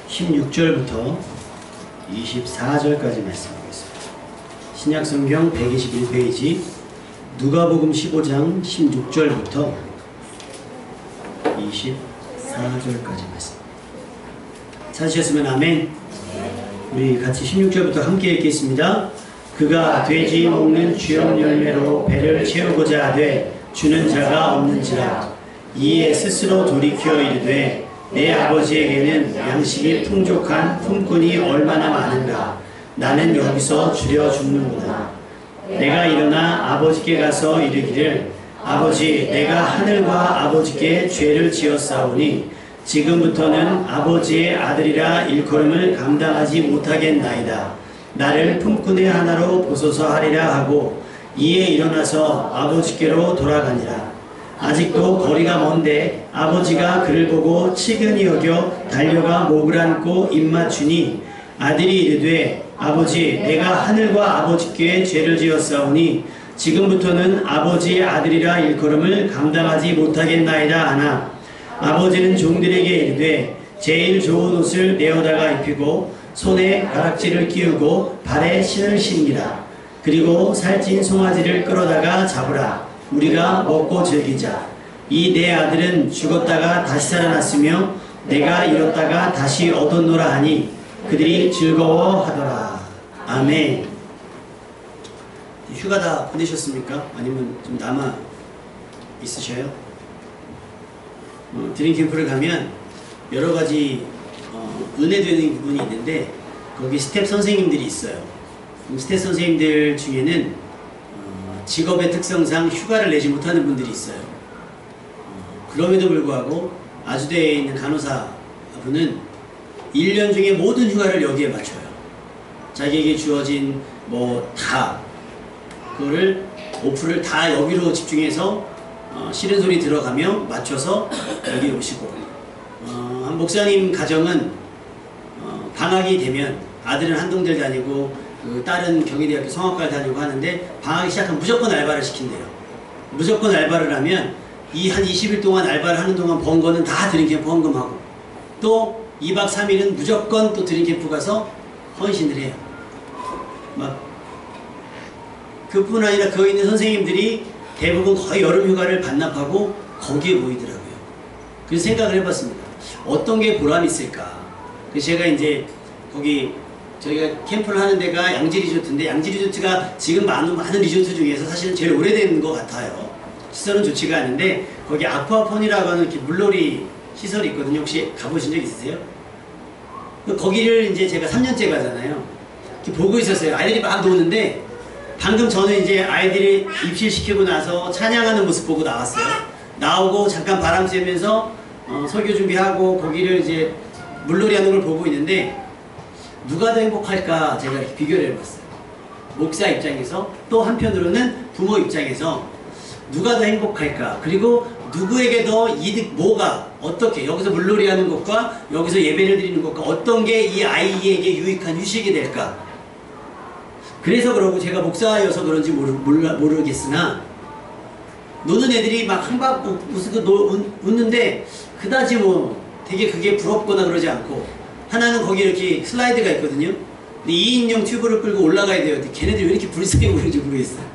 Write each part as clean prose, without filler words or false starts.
16절부터 24절까지 말씀하겠습니다. 신약성경 121페이지 누가복음 15장 16절부터 24절까지 말씀. 찾으셨으면 아멘. 우리 같이 16절부터 함께 읽겠습니다. 그가 돼지 먹는 주염 열매로 배를 채우고자 하되 주는 자가 없는지라. 이에 스스로 돌이켜 이르되 내 아버지에게는 양식이 풍족한 품꾼이 얼마나 많은가. 나는 여기서 줄여 죽는구나. 내가 일어나 아버지께 가서 이르기를 아버지, 내가 하늘과 아버지께 죄를 지었사오니 지금부터는 아버지의 아들이라 일컬음을 감당하지 못하겠나이다. 나를 품꾼의 하나로 보소서 하리라 하고 이에 일어나서 아버지께로 돌아가니라. 아직도 거리가 먼데 아버지가 그를 보고 치근히 여겨 달려가 목을 안고 입맞추니 아들이 이르되 아버지, 내가 하늘과 아버지께 죄를 지었사오니 지금부터는 아버지의 아들이라 일컬음을 감당하지 못하겠나이다 하나 아버지는 종들에게 이르되 제일 좋은 옷을 내어다가 입히고 손에 가락지를 끼우고 발에 신을 신기라. 그리고 살찐 송아지를 끌어다가 잡으라. 우리가 먹고 즐기자. 이 내 아들은 죽었다가 다시 살아났으며 내가 잃었다가 다시 얻었노라 하니 그들이 즐거워하더라. 아멘. 휴가 다 보내셨습니까? 아니면 좀 남아 있으셔요? 드림캠프를 가면 여러 가지 은혜되는 부분이 있는데 거기 스텝 선생님들이 있어요. 스텝 선생님들 중에는 직업의 특성상 휴가를 내지 못하는 분들이 있어요. 그럼에도 불구하고 아주대에 있는 간호사분은 1년 중에 모든 휴가를 여기에 맞춰요. 자기에게 주어진 다 그거를 오프를 다 여기로 집중해서 싫은 소리 들어가며 맞춰서 여기 오시고 한 목사님 가정은 방학이 되면 아들은 한동대 다니고 딸은 경희대학교 성악과를 다니고 하는데 방학이 시작하면 무조건 알바를 시킨대요. 무조건 알바를 하면 이 한 20일 동안 알바를 하는 동안 번 거는 다 드림캠프 헌금하고 또 2박 3일은 무조건 또 드림캠프 가서 헌신을 해요. 그뿐 아니라 거기 있는 선생님들이 대부분 거의 여름휴가를 반납하고 거기에 모이더라고요. 그래서 생각을 해봤습니다. 어떤 게 보람이 있을까? 그래서 제가 이제 거기 저희가 캠프를 하는 데가 양지리조트인데 양지리조트가 지금 많은 리조트 중에서 사실은 제일 오래된 것 같아요. 시설은 좋지가 않은데 거기 아쿠아폰이라고 하는 이렇게 물놀이 시설이 있거든요. 혹시 가보신 적 있으세요? 거기를 이제 제가 3년째 가잖아요. 이렇게 보고 있었어요. 아이들이 막 노는데 방금 저는 이제 아이들이 입실시키고 나서 찬양하는 모습 보고 나왔어요. 나오고 잠깐 바람 쐬면서 설교 준비하고 거기를 이제 물놀이 하는 걸 보고 있는데 누가 더 행복할까 제가 이렇게 비교를 해봤어요. 목사 입장에서 또 한편으로는 부모 입장에서 누가 더 행복할까, 그리고 누구에게 더 이득, 뭐가 어떻게 여기서 물놀이 하는 것과 여기서 예배를 드리는 것과 어떤 게 이 아이에게 유익한 휴식이 될까. 그래서 그러고 제가 목사여서 그런지 모르겠으나 노는 애들이 막 한박 웃고 웃는데 그다지 되게 그게 부럽거나 그러지 않고 하나는 거기 이렇게 슬라이드가 있거든요. 근데 2인용 튜브를 끌고 올라가야 돼요. 근데 걔네들이 왜 이렇게 불쌍해 보이는지 모르겠어요.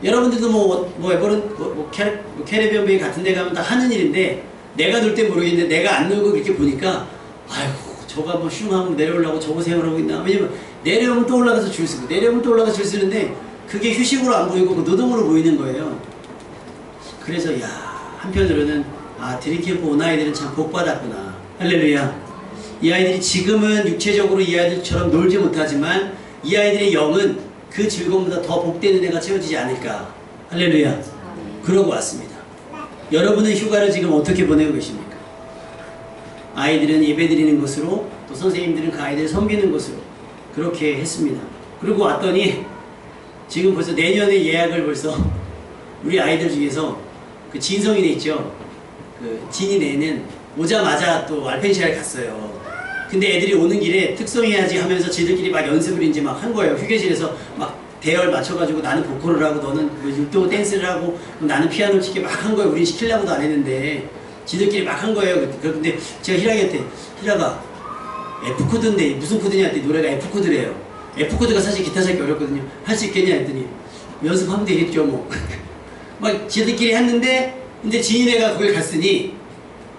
여러분들도 캐리비안 베이 같은 데 가면 다 하는 일인데 내가 놀 땐 모르겠는데 내가 안 놀고 이렇게 보니까 아이고 저가 슝 하면 내려오려고 저거 생각하고 있나. 왜냐면 내려오면 또 올라가서 줄 서고 내려오면 또 올라가서 줄 서는데 그게 휴식으로 안 보이고 노동으로 보이는 거예요. 그래서 한편으로는 드림캠프 온 아이들은 참 복받았구나. 할렐루야. 이 아이들이 지금은 육체적으로 이 아이들처럼 놀지 못하지만 이 아이들의 영은 그 즐거움보다 더 복되는 애가 채워지지 않을까. 할렐루야. 그러고 왔습니다. 여러분은 휴가를 지금 어떻게 보내고 계십니까? 아이들은 예배드리는 것으로 또 선생님들은 그 아이들을 섬기는 것으로 그렇게 했습니다. 그리고 왔더니 지금 벌써 내년에 예약을 벌써 우리 아이들 중에서 그 진성이네 있죠. 그 진이 내는 오자마자 또 알펜시아를 갔어요. 근데 애들이 오는 길에 특성해야지 하면서 지들끼리 막 연습을 이제 막 한 거예요. 휴게실에서 막 대열 맞춰가지고 나는 보컬을 하고 너는 율동 댄스를 하고 나는 피아노를 치게 막 한 거예요. 우린 시키려고도 안 했는데 지들끼리 막 한 거예요. 근데 제가 희랑이한테 희랑아 F코드인데 무슨 코드냐 했더니 노래가 F코드래요. F코드가 사실 기타 찾기 어렵거든요. 할 수 있겠냐 했더니 연습하면 되겠죠 뭐. 막 지들끼리 했는데 이제 진이네가 거기 갔으니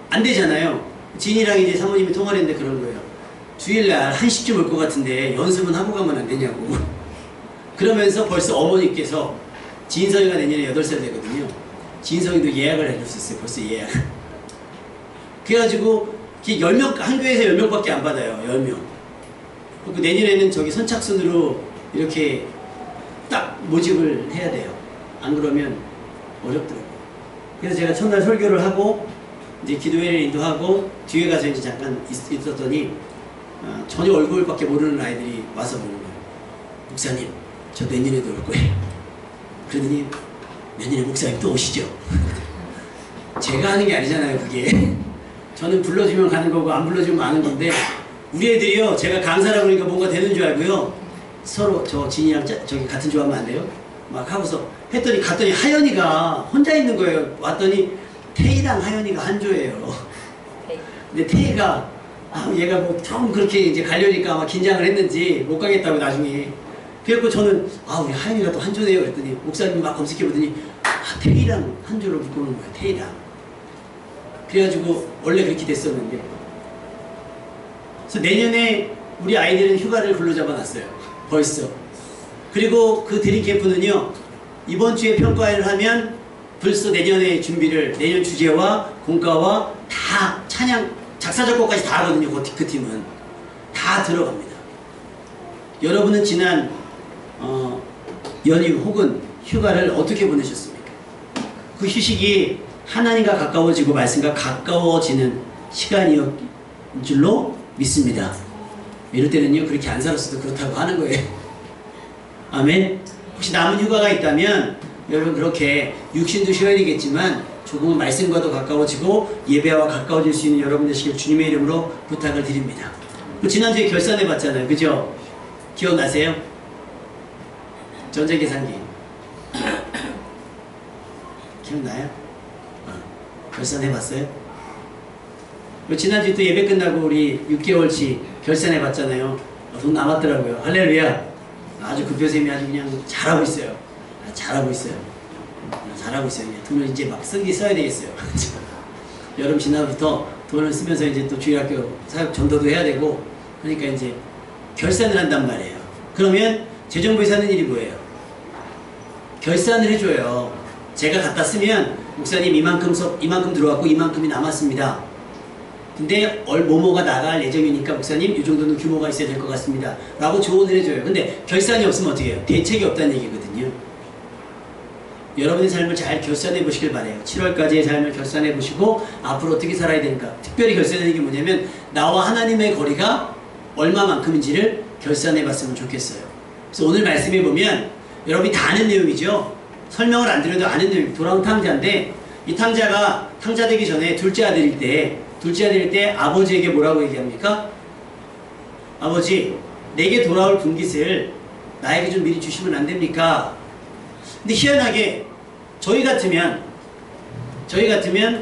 안 되잖아요. 진이랑 이제 사모님이 통화를 했는데 그런 거예요. 주일날 1시쯤 올 것 같은데 연습은 하고 가면 안 되냐고. 그러면서 벌써 어머니께서 진성이가 내년에 8살 되거든요. 진성이도 예약을 해줬었어요. 벌써 예약. 그래가지고 10명, 한 교회에서 10명밖에 안 받아요. 10명. 그 내년에는 저기 선착순으로 이렇게 딱 모집을 해야 돼요. 안 그러면 어렵더라고요. 그래서 제가 첫날 설교를 하고 이제 기도회를 인도하고 뒤에 가서 이제 잠깐 있었더니 전혀 얼굴밖에 모르는 아이들이 와서 보는 거예요. 목사님, 저 내년에도 올 거예요. 그러더니 내년에 목사님 또 오시죠. 제가 하는 게 아니잖아요, 그게. 저는 불러주면 가는 거고 안 불러주면 마는 건데 우리 애들이요, 제가 강사라 그러니까 뭔가 되는 줄 알고요, 서로 저 진이랑 저기 같은 조합하면 안 돼요? 막 하고서 했더니 갔더니 하연이가 혼자 있는 거예요. 왔더니 태희랑 하연이가 한 조예요. 근데 태희가 얘가 뭐 좀 그렇게 이제 가려니까 아마 긴장을 했는지 못 가겠다고 나중에. 그래갖고 저는 우리 하연이가 또 한 조네요 그랬더니 목사님이 막 검색해보더니 태희랑 한 조를 묶어놓은 거예요. 태희랑. 그래가지고 원래 그렇게 됐었는데, 그래서 내년에 우리 아이들은 휴가를 불러 잡아놨어요. 벌써. 그리고 그 드림 캠프는요, 이번 주에 평가를 하면 벌써 내년의 준비를, 내년 주제와 공과와 다 찬양, 작사, 작곡까지 다 하거든요. 그 팀은. 다 들어갑니다. 여러분은 지난 연휴 혹은 휴가를 어떻게 보내셨습니까? 그 휴식이 하나님과 가까워지고 말씀과 가까워지는 시간이었 줄로 믿습니다. 이럴 때는요, 그렇게 안 살았어도 그렇다고 하는 거예요. 아멘. 혹시 남은 휴가가 있다면 여러분 그렇게 육신도 시간이겠지만 조금은 말씀과도 가까워지고 예배와 가까워질 수 있는 여러분 되시길 주님의 이름으로 부탁을 드립니다. 지난주에 결산해 봤잖아요. 그죠? 기억나세요? 전자계산기. 기억나요? 결산해 봤어요? 지난주에 또 예배 끝나고 우리 6개월치 결산해 봤잖아요. 돈 남았더라고요. 할렐루야. 아주 급여쌤이 아주 그냥 잘하고 있어요. 잘하고 있어요. 잘하고 있어요. 돈을 이제 막 써야 되겠어요. 여름 지나부터 돈을 쓰면서 이제 또 주일학교 사역 전도도 해야 되고, 그러니까 이제 결산을 한단 말이에요. 그러면 재정부에서 하는 일이 뭐예요? 결산을 해줘요. 제가 갖다 쓰면 목사님 이만큼 들어왔고 이만큼이 남았습니다. 근데 뭐뭐가 나갈 예정이니까 목사님 이 정도는 규모가 있어야 될 것 같습니다. 라고 조언을 해줘요. 근데 결산이 없으면 어떻게 해요? 대책이 없다는 얘기거든요. 여러분의 삶을 잘 결산해 보시길 바래요. 7월까지의 삶을 결산해 보시고 앞으로 어떻게 살아야 되는가. 특별히 결산하는 게 뭐냐면 나와 하나님의 거리가 얼마만큼인지를 결산해 봤으면 좋겠어요. 그래서 오늘 말씀해 보면 여러분이 다 아는 내용이죠. 설명을 안 드려도 아는 내용. 돌아온 탕자인데 이 탕자가 탕자 되기 전에 둘째 아들일 때 아버지에게 뭐라고 얘기합니까? 아버지, 내게 돌아올 분깃을 나에게 좀 미리 주시면 안 됩니까? 근데 희한하게 저희 같으면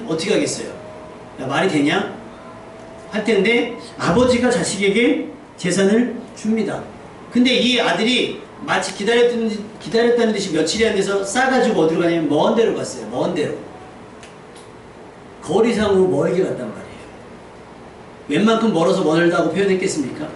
어떻게 하겠어요? 야, 말이 되냐? 할 텐데 아버지가 자식에게 재산을 줍니다. 근데 이 아들이 마치 기다렸다는 듯이 며칠이 안 돼서 싸가지고 어디로 가냐면 먼 데로 갔어요. 먼 데로. 거리상으로 멀게 갔단 말이에요. 웬만큼 멀어서 멀다고 표현했겠습니까?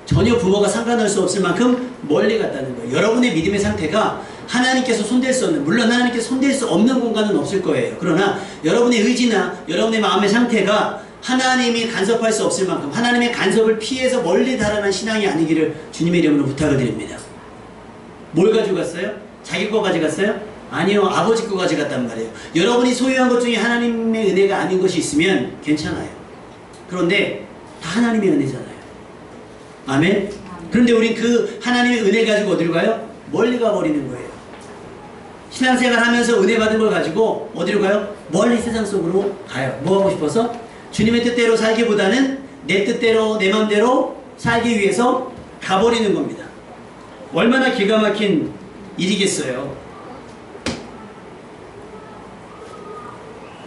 전혀 부모가 상관할 수 없을 만큼 멀리 갔다는 거예요. 여러분의 믿음의 상태가 하나님께서 손댈 수 없는, 물론 하나님께서 손댈 수 없는 공간은 없을 거예요. 그러나 여러분의 의지나 여러분의 마음의 상태가 하나님이 간섭할 수 없을 만큼 하나님의 간섭을 피해서 멀리 달아난 신앙이 아니기를 주님의 이름으로 부탁을 드립니다. 뭘 가지고 갔어요? 자기 거 가져갔어요? 아니요, 아버지 거 가져갔단 말이에요. 여러분이 소유한 것 중에 하나님의 은혜가 아닌 것이 있으면 괜찮아요. 그런데 다 하나님의 은혜잖아요. 아멘? 그런데 우린 그 하나님의 은혜 가지고 어디로 가요? 멀리 가버리는 거예요. 신앙생활 하면서 은혜 받은 걸 가지고 어디로 가요? 멀리 세상 속으로 가요. 뭐 하고 싶어서? 주님의 뜻대로 살기보다는 내 뜻대로 내 맘대로 살기 위해서 가버리는 겁니다. 얼마나 기가 막힌 일이겠어요.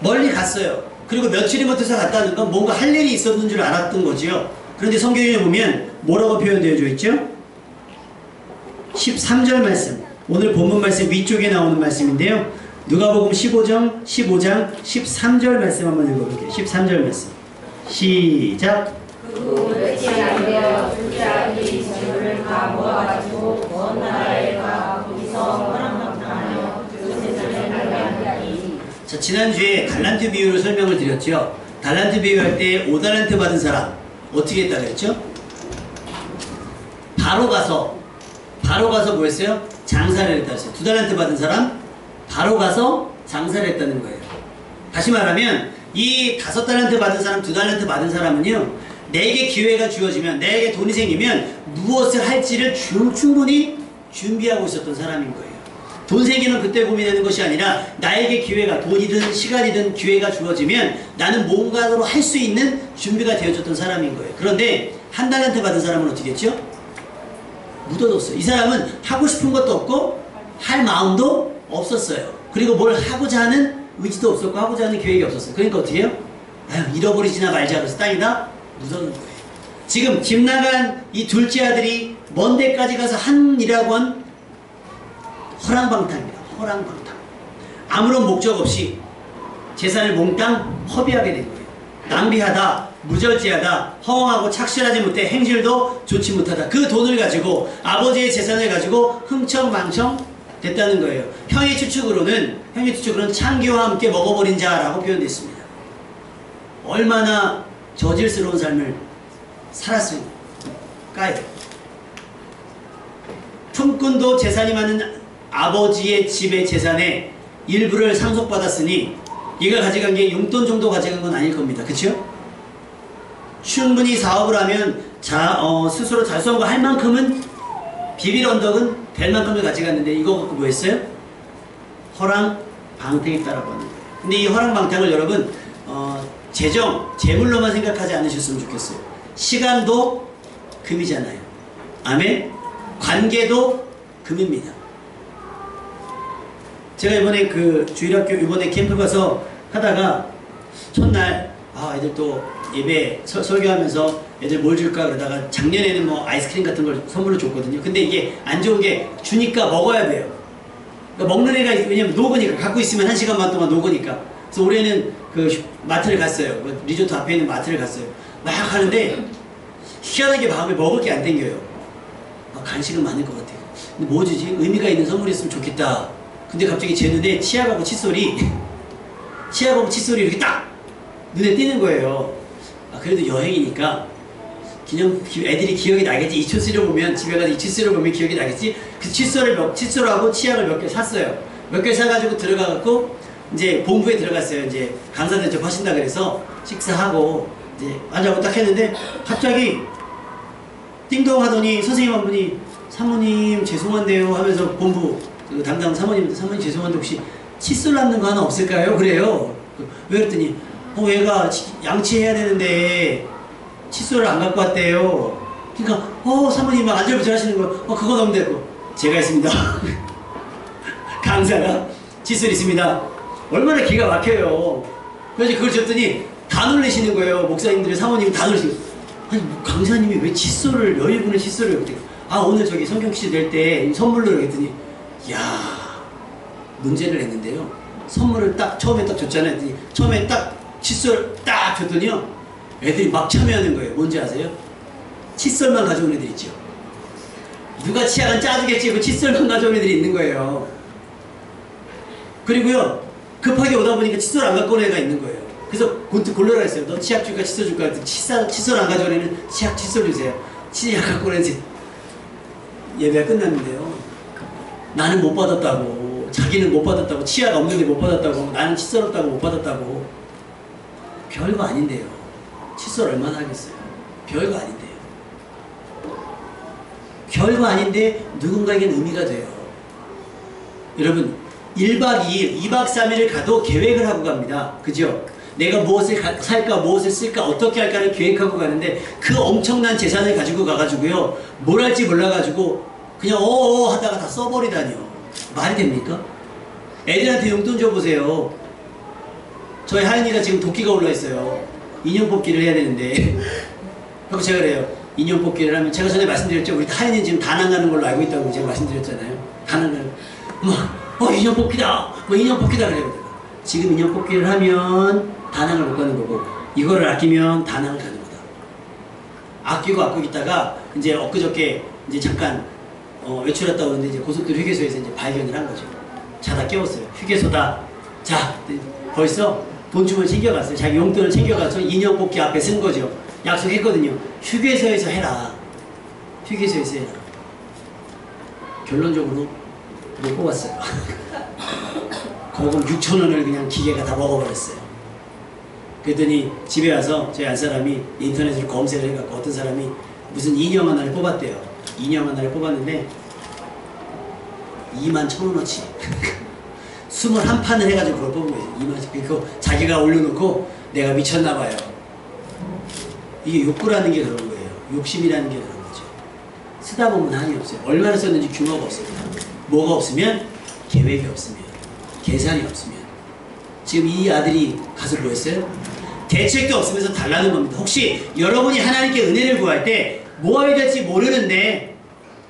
멀리 갔어요. 그리고 며칠이 못해서 갔다는 건 뭔가 할 일이 있었는 줄 알았던 거지요. 그런데 성경에 보면 뭐라고 표현되어져 있죠? 13절 말씀, 오늘 본문 말씀 위쪽에 나오는 말씀인데요. 누가복음 15장 13절 말씀 한번 읽어볼게요. 13절 말씀 시작. 그 며칠 안 되어 둘째 아들이 재물을 다 모아가지고 먼 나라에 가 거기서 허랑방탕하며 그 세상을 달라하니. 자, 지난주에 달란트 비유를 설명을 드렸죠. 달란트 비유할 때 5달란트 받은 사람 어떻게 했다 그랬죠? 바로 가서 뭐 했어요? 장사를 했다 했어요. 2달란트 받은 사람 바로 가서 장사를 했다는 거예요. 다시 말하면 이 5달란트 받은 사람, 2달란트 받은 사람은요, 내게 기회가 주어지면, 내게 돈이 생기면 무엇을 할지를 충분히 준비하고 있었던 사람인 거예요. 돈 생기는 그때 고민하는 것이 아니라 나에게 기회가, 돈이든 시간이든 기회가 주어지면 나는 뭔가로 할 수 있는 준비가 되어졌던 사람인 거예요. 그런데 1달란트 받은 사람은 어떻게 했죠? 묻어뒀어요. 이 사람은 하고 싶은 것도 없고 할 마음도 없었어요. 그리고 뭘 하고자 하는 의지도 없었고 하고자 하는 계획이 없었어요. 그러니까 어떻게 해요? 아유, 잃어버리지나 말자 그래서 땅에다 묻어놓은 거예요. 지금 집 나간 이 둘째 아들이 먼 데까지 가서 한 일하고 한 허랑방탕입니다. 허랑방탕. 아무런 목적 없이 재산을 몽땅 허비하게 된 거예요. 낭비하다, 무절제하다, 허황하고 착실하지 못해 행실도 좋지 못하다. 그 돈을 가지고 아버지의 재산을 가지고 흥청망청 됐다는 거예요. 형의 추측으로는 창기와 함께 먹어버린 자라고 표현됐습니다. 얼마나 저질스러운 삶을 살았을까요? 품꾼도 재산이 많은 아버지의 집의 재산의 일부를 상속받았으니 얘가 가져간 게 용돈 정도 가져간 건 아닐 겁니다. 그쵸? 충분히 사업을 하면 스스로 자수성가 할 만큼은 비빌 언덕은 될 만큼을 가져갔는데 이거 갖고 뭐 했어요? 허랑방탕했다라고 하는 거예요. 근데 이 허랑방탕을 여러분 재물로만 생각하지 않으셨으면 좋겠어요. 시간도 금이잖아요. 아멘? 관계도 금입니다. 제가 이번에 그 주일학교 이번에 캠프 가서 하다가 첫날 애들 또 예배 설교하면서 애들 뭘 줄까 그러다가 작년에는 뭐 아이스크림 같은 걸 선물로 줬거든요. 근데 이게 안 좋은 게 주니까 먹어야 돼요. 그러니까 먹는 애가 왜냐면 녹으니까 갖고 있으면 1시간 반 동안 녹으니까. 그래서 올해는 그 마트를 갔어요. 리조트 앞에 있는 마트를 갔어요. 막 하는데 희한하게 마음에 먹을 게 안 땡겨요. 간식은 많을 것 같아요. 근데 뭐 주지? 의미가 있는 선물이었으면 좋겠다. 근데 갑자기 제 눈에 치약하고 칫솔이 이렇게 딱 눈에 띄는 거예요. 그래도 여행이니까 애들이 기억이 나겠지. 이 칫솔을 보면 집에 가서 이 칫솔을 보면 기억이 나겠지. 그 칫솔하고 치약을 몇 개 샀어요. 몇 개 사가지고 들어가갖고 이제 본부에 들어갔어요. 이제 강사 대접하신다 그래서 식사하고 이제 앉아고 딱 했는데 갑자기 띵동 하더니 선생님 한 분이 사모님 죄송한데요 하면서 본부 그 담당 사모님 죄송한데 혹시 칫솔 남는 거 하나 없을까요? 그래요. 왜 그랬더니 얘가 양치해야 되는데 칫솔을 안 갖고 왔대요. 그러니까 사모님 막 안절부절 하시는 거 그거 넣으면 되고 제가 있습니다. 강사가 칫솔 있습니다. 얼마나 기가 막혀요. 그래서 그걸 줬더니 다 놀라시는 거예요. 목사님들이 사모님이 다 놀라시는 거예요. 아니 강사님이 왜 칫솔을 여유분의 칫솔을 그때 오늘 저기 성경 퀴즈 낼 때 선물로 그랬더니 문제를 냈는데요. 선물을 처음에 딱 줬잖아요. 했더니 처음에 딱 칫솔 딱 줬더니요. 애들이 막 참여하는 거예요. 뭔지 아세요? 칫솔만 가져온 애들 있죠. 누가 치약은 짜주겠지. 그 칫솔만 가져온 애들이 있는 거예요. 그리고요. 급하게 오다 보니까 칫솔 안 갖고 온 애가 있는 거예요. 그래서 골라라 했어요. 너 치약 줄까 칫솔 줄까 했더니 칫솔 안 가져온 애는 칫솔 주세요. 치약 갖고 온 애는 예배가 끝났는데요. 나는 못 받았다고. 자기는 못 받았다고. 치약 없는데 못 받았다고. 나는 칫솔 없다고 못 받았다고. 별거 아닌데요. 칫솔 얼마나 하겠어요. 별거 아닌데요. 별거 아닌데 누군가에겐 의미가 돼요. 여러분 1박 2일, 2박 3일을 가도 계획을 하고 갑니다. 그죠? 내가 무엇을 살까, 무엇을 쓸까, 어떻게 할까를 계획하고 가는데 그 엄청난 재산을 가지고 가가지고요. 뭘 할지 몰라가지고 그냥 하다가 다 써버리다니요. 말이 됩니까? 애들한테 용돈 줘보세요. 저희 하연이가 지금 도끼가 올라있어요. 인형 뽑기를 해야 되는데 그리고 제가 그래요. 인형 뽑기를 하면 제가 전에 말씀드렸죠. 우리 하연이 지금 다낭 가는 걸로 알고 있다고 제가 말씀드렸잖아요. 다낭 가는 인형 뽑기다. 인형 뽑기다 그래요. 지금 인형 뽑기를 하면 다낭을 못 가는 거고 이거를 아끼면 다낭을 가는 거다. 아끼고 있다가 이제 엊그저께 이제 잠깐 외출했다 오는데 이제 고속도로 휴게소에서 이제 발견을 한 거죠. 자다 깨웠어요. 휴게소다. 자, 벌써 돈 주면 챙겨갔어요. 자기 용돈을 챙겨가서 인형 뽑기 앞에 쓴 거죠. 약속했거든요. 휴게소에서 해라. 휴게소에서 해라. 결론적으로 못 뽑았어요. 거금 6,000원을 그냥 기계가 다 먹어버렸어요. 그랬더니 집에 와서 저희 한 사람이 인터넷으로 검색을 해갖고 어떤 사람이 무슨 인형 하나를 뽑았대요. 인형 하나를 뽑았는데 21,000원어치 21판을 해가지고 그걸 뽑은 거예요. 21,000원. 그거 자기가 올려놓고 내가 미쳤나봐요. 이게 욕구라는 게 그런 거예요. 욕심이라는 게 그런 거죠. 쓰다 보면 한이 없어요. 얼마나 썼는지 규모가 없습니다. 뭐가 없으면 계획이 없으면 계산이 없으면. 지금 이 아들이 가서 뭐 했어요? 대책도 없으면서 달라는 겁니다. 혹시 여러분이 하나님께 은혜를 구할 때 뭐 해야 될지 모르는데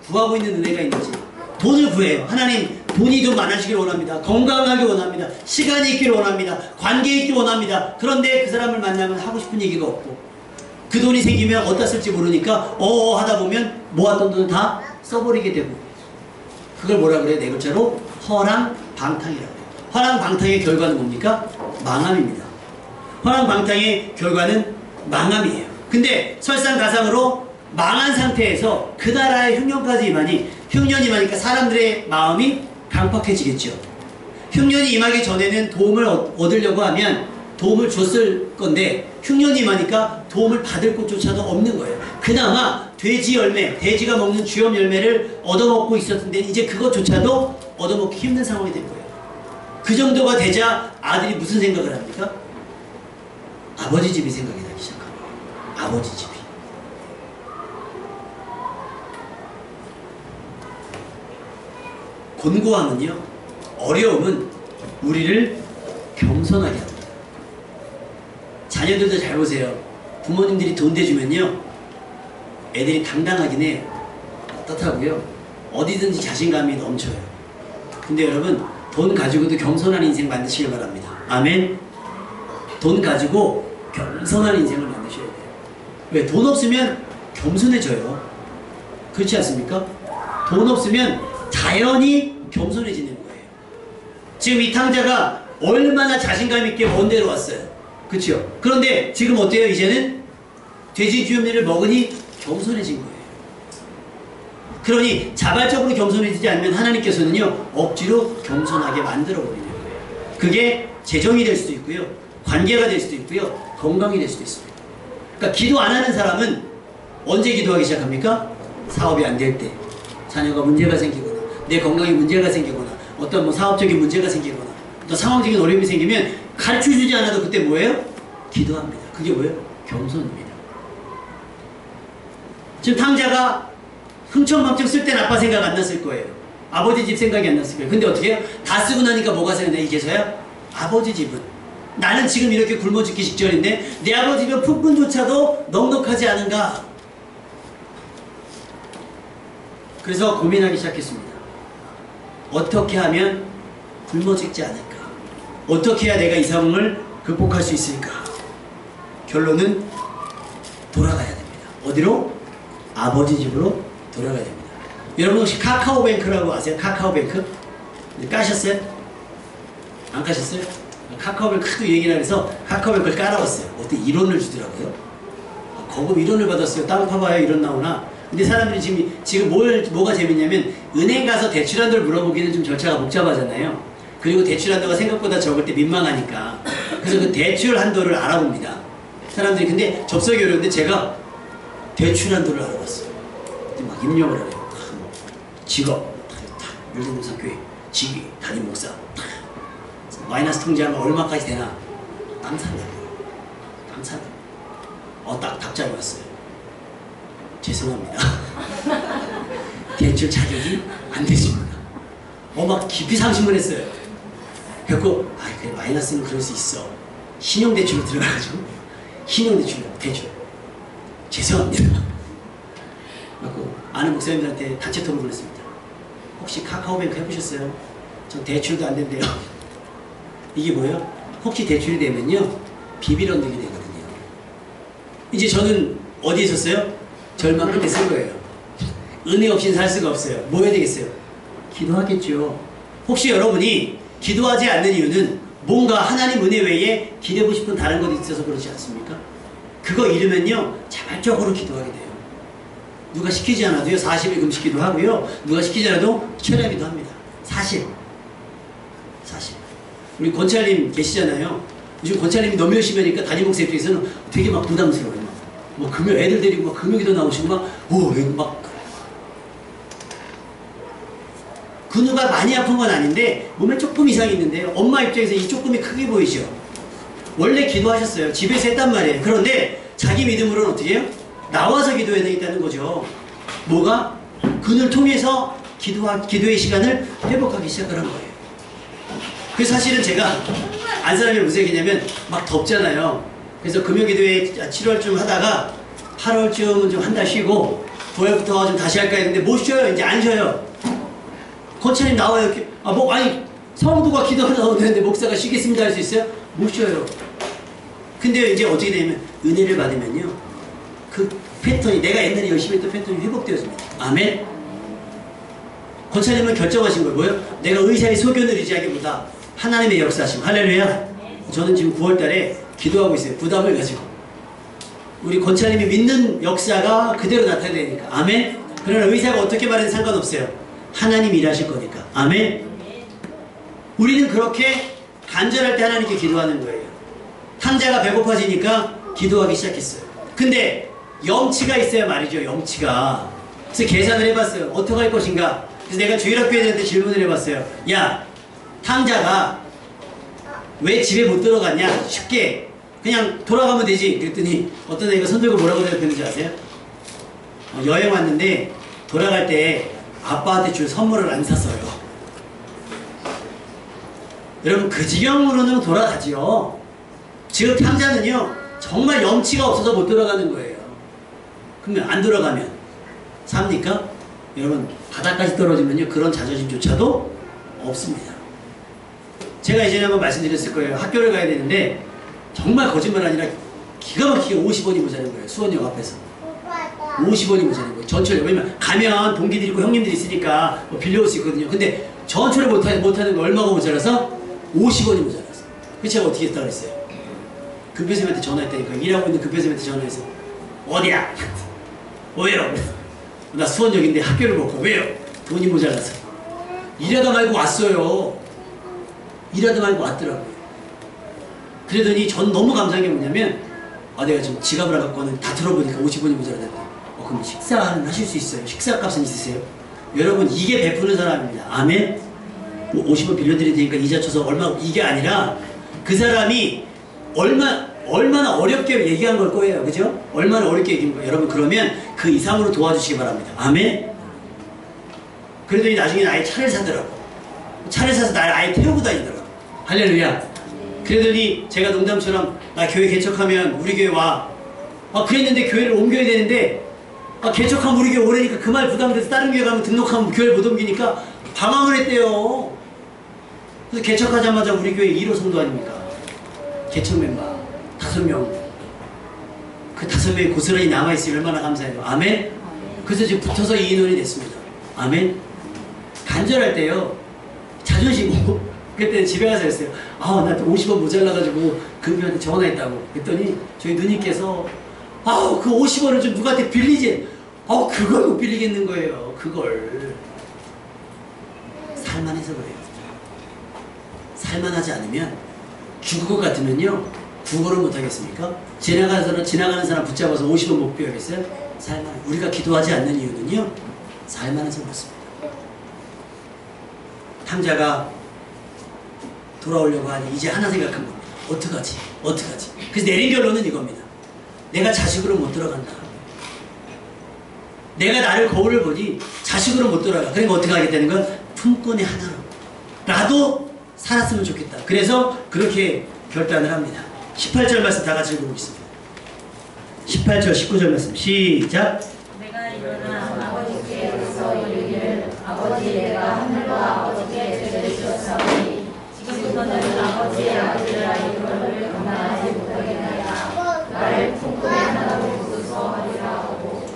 구하고 있는 은혜가 있는지. 돈을 구해요. 하나님 돈이 좀 많아지길 원합니다. 건강하길 원합니다. 시간이 있길 원합니다. 관계 있길 원합니다. 그런데 그 사람을 만나면 하고 싶은 얘기가 없고 그 돈이 생기면 어디다 쓸지 모르니까 하다 보면 모았던 돈을 다 써버리게 되고 그걸 뭐라 그래요? 네 글자로 허랑방탕이라고 해요. 허랑방탕의 결과는 뭡니까? 망함입니다. 허랑방탕의 결과는 망함이에요. 근데 설상가상으로 망한 상태에서 그 나라의 흉년까지 임하니 흉년이 임하니까 사람들의 마음이 강팍해지겠죠. 흉년이 임하기 전에는 도움을 얻으려고 하면 도움을 줬을 건데 흉년이 임하니까 도움을 받을 곳조차도 없는 거예요. 그나마 돼지 열매, 돼지가 먹는 주염 열매를 얻어먹고 있었는데 이제 그것조차도 얻어먹기 힘든 상황이 된 거예요. 그 정도가 되자 아들이 무슨 생각을 합니까? 아버지 집이 생각이 나기 시작합니다. 아버지 집이. 곤고함은요, 어려움은 우리를 겸손하게 합니다. 자녀들도 잘 보세요. 부모님들이 돈 대주면요, 애들이 당당하긴 해요. 떳하고요. 어디든지 자신감이 넘쳐요. 근데 여러분, 돈 가지고도 겸손한 인생 만드시길 바랍니다. 아멘. 돈 가지고 겸손한 인생을 만드셔야 돼요. 왜? 돈 없으면 겸손해져요. 그렇지 않습니까? 돈 없으면 자연히 겸손해지는 거예요. 지금 이 탕자가 얼마나 자신감 있게 먼 데로 왔어요. 그렇죠? 그런데 지금 어때요? 이제는 돼지 주염리를 먹으니 겸손해진 거예요. 그러니 자발적으로 겸손해지지 않으면 하나님께서는요, 억지로 겸손하게 만들어버리는 거예요. 그게 재정이 될 수도 있고요, 관계가 될 수도 있고요, 건강이 될 수도 있습니다. 그러니까 기도 안 하는 사람은 언제 기도하기 시작합니까? 사업이 안 될 때, 자녀가 문제가 생기거나, 내 건강에 문제가 생기거나, 어떤 사업적인 문제가 생기거나, 또 상황적인 어려움이 생기면 가르쳐주지 않아도 그때 뭐예요? 기도합니다. 그게 뭐예요? 겸손입니다. 지금 탕자가 흥청망청 쓸 땐 아빠 생각 안 났을 거예요. 아버지 집 생각이 안 났을 거예요. 근데 어떻게 해요? 다 쓰고 나니까 뭐가 생각나? 이제서야 아버지 집은, 나는 지금 이렇게 굶어 죽기 직전인데 내 아버지 집은 품꾼조차도 넉넉하지 않은가? 그래서 고민하기 시작했습니다. 어떻게 하면 굶어 죽지 않을까? 어떻게 해야 내가 이 상황을 극복할 수 있을까? 결론은 돌아가야 됩니다. 어디로? 아버지 집으로 돌아가야 됩니다. 여러분 혹시 카카오뱅크라고 아세요? 카카오뱅크? 까셨어요? 안 까셨어요? 카카오뱅크 크도 얘기를 해서 카카오뱅크를 깔아봤어요. 어떻게 1원을 주더라고요. 거금 1원을 받았어요. 다운 파봐요. 1원 나오나? 근데 사람들이 지금 뭐가 재밌냐면 은행 가서 대출 한도를 물어보기는 좀 절차가 복잡하잖아요. 그리고 대출 한도가 생각보다 적을 때 민망하니까. 그래서 그 대출 한도를 알아봅니다. 사람들이. 근데 접속이 어려운데 제가 대출 한도를 알아봤어요. 막 입력을 하래요. 직업, 율동사교회, 직위, 담임 목사, 마이너스 통지하면 얼마까지 되나? 깜짝이야. 딱 답장이 왔어요. 죄송합니다. 대출 자격이 안 되십니다. 막 깊이 상심을 했어요. 그래서 그래, 마이너스는 그럴 수 있어. 신용대출로 들어가가지고 신용대출로 대출. 죄송합니다. 그래서 아는 목사님들한테 단체 톡을 보냈습니다. 혹시 카카오뱅크 해보셨어요? 저 대출도 안 된대요. 이게 뭐예요? 혹시 대출이 되면요 비밀 언덕이 되거든요. 이제 저는 어디에 있었어요? 절망 끝에 쓴 거예요. 은혜 없이는 살 수가 없어요. 뭐 해야 되겠어요? 기도하겠죠. 혹시 여러분이 기도하지 않는 이유는 뭔가 하나님 은혜 외에 기대고 싶은 다른 것이 있어서 그렇지 않습니까? 그거 잃으면요 자발적으로 기도하게 돼요. 누가 시키지 않아도요 40일 금식기도 하고요, 누가 시키지 않아도 철야기도 합니다. 사실 우리 권찰님 계시잖아요. 요즘 권찰님이 너무 열심히 하니까 담임 목사 입장에서는 되게 막 부담스러워요. 뭐 금요 애들 데리고 막 금요기도 나오시고 막 근육가 많이 아픈 건 아닌데 몸에 조금 이상이 있는데요. 엄마 입장에서 이 조금이 크게 보이죠. 원래 기도하셨어요. 집에서 했단 말이에요. 그런데 자기 믿음으로는 어떻게 해요? 나와서 기도해야 되겠다는 거죠. 뭐가? 그늘 통해서 기도의 시간을 회복하기 시작을 한 거예요. 그래서 사실은 제가 안 사람이 무슨 얘기냐면 막 덥잖아요. 그래서 금요기도회 7월쯤 하다가 8월쯤은 좀 한 달 쉬고 9월부터 좀 다시 할까 했는데 못 쉬어요. 이제 안 쉬어요. 권차님 나와요. 이렇게. 아니 성도가 기도하려고 되는데 목사가 쉬겠습니다 할 수 있어요? 못 쉬어요. 근데 이제 어떻게 되냐면 은혜를 받으면요 그 패턴이, 내가 옛날에 열심히 했던 패턴이 회복되어집니다. 아멘. 권차님은 결정하신 거예요. 뭐예요? 내가 의사의 소견을 의지하기보다 하나님의 역사하심. 할렐루야. 저는 지금 9월 달에 기도하고 있어요. 부담을 가지고. 우리 권차님이 믿는 역사가 그대로 나타내니까. 아멘. 그러나 의사가 어떻게 말해도 상관없어요. 하나님이 일하실 거니까. 아멘. 우리는 그렇게 간절할 때 하나님께 기도하는 거예요. 탕자가 배고파지니까 기도하기 시작했어요. 근데 염치가 있어야 말이죠. 염치가. 그래서 계산을 해봤어요. 어떻게 할 것인가. 그래서 내가 주일학교애들한테 질문을 해봤어요. 야, 탕자가 왜 집에 못 들어갔냐? 쉽게 그냥 돌아가면 되지. 그랬더니 어떤 애가 손 들고 뭐라고 대답했는지 아세요? 여행 왔는데 돌아갈 때 아빠한테 줄 선물을 안 샀어요. 여러분 그 지경으로는 돌아가지요. 지금 탕자는요 정말 염치가 없어서 못 돌아가는 거예요. 그러면 안 돌아가면 삽니까? 여러분 바닥까지 떨어지면요 그런 자존심조차도 없습니다. 제가 예전에 한번 말씀드렸을 거예요. 학교를 가야 되는데 정말 거짓말 아니라 기가 막히게 50원이 모자란 거예요. 수원역 앞에서 50원이 모자란 거예요. 전철. 왜냐면 가면 동기들이 있고 형님들이 있으니까 뭐 빌려올 수 있거든요. 근데 전철을 못하는 거 얼마가 모자라서 50원이 모자랐어요. 그래서 제가 어떻게 했다 그랬어요? 급배생한테 전화했다니까. 일하고 있는 급배생한테 전화해서 어디야? 왜요? 나 수원역인데 학교를 못 가. 왜요? 돈이 모자라서. 일하다 말고 왔어요. 일하다 말고 왔더라고요. 그러더니 전 너무 감사한 게 뭐냐면 내가 지금 지갑을 안 갖고는 다 들어보니까 50원이 모자라다. 그럼 식사는 하실 수 있어요? 식사값은 있으세요? 여러분 이게 베푸는 사람입니다. 아멘? 50원 빌려드릴 테니까 이자 쳐서 얼마, 이게 아니라 그 사람이 얼마나 어렵게 얘기한 걸 거예요. 그죠? 얼마나 어렵게 얘기한 거예요. 여러분 그러면 그 이상으로 도와주시기 바랍니다. 아멘? 그러더니 나중에 아예 차를 사더라고. 차를 사서 날 아예 태우고 다니더라고. 할렐루야. 그러더니 제가 농담처럼 나 교회 개척하면 우리 교회 와. 그랬는데 교회를 옮겨야 되는데 개척하면 우리 교회 오래니까 그 말 부담돼서 다른 교회 가면 등록하면 교회를 못 옮기니까 방황을 했대요. 그래서 개척하자마자 우리 교회 1호 성도 아닙니까? 개척 멤버 5명. 그 5명이 고스란히 남아있으면 얼마나 감사해요. 아멘? 그래서 지금 붙어서 이 인원이 됐습니다. 아멘? 간절할 때요 자존심 그때 집에 가서 했어요. 나 50원 모자라가지고 금비한테 전화했다고. 그랬더니 저희 누님께서 그 50원을 좀 누구한테 빌리지. 그걸 못 빌리겠는 거예요. 그걸. 살만해서 그래요. 살만하지 않으면 죽을 것 같으면요 구걸을 못 하겠습니까? 지나가는 사람 붙잡아서 50원 못 비우겠어요? 살만. 우리가 기도하지 않는 이유는요 살만해서 그렇습니다. 탕자가 돌아오려고 하니 이제 하나 생각한 겁니다. 어떡하지? 그래서 내린 결론은 이겁니다. 내가 자식으로 못 들어간다. 내가 나를 거울을 보니 자식으로 못 들어가. 그러니까 어떻게 하겠다는 건 품꾼의 하나로 나도 살았으면 좋겠다. 그래서 그렇게 결단을 합니다. 18절 말씀 다 같이 읽어보겠습니다. 18절 19절 말씀 시작. 내가 일어나 아버지께서 이르기를 아버지 내가 하늘과 아버지께 죄를 지었사오니 지금부터는 아버지의 아들이라 이름을 감당하지 못하겠나이다. 나를 품꾼의 하나로 부르소 하리라 하고.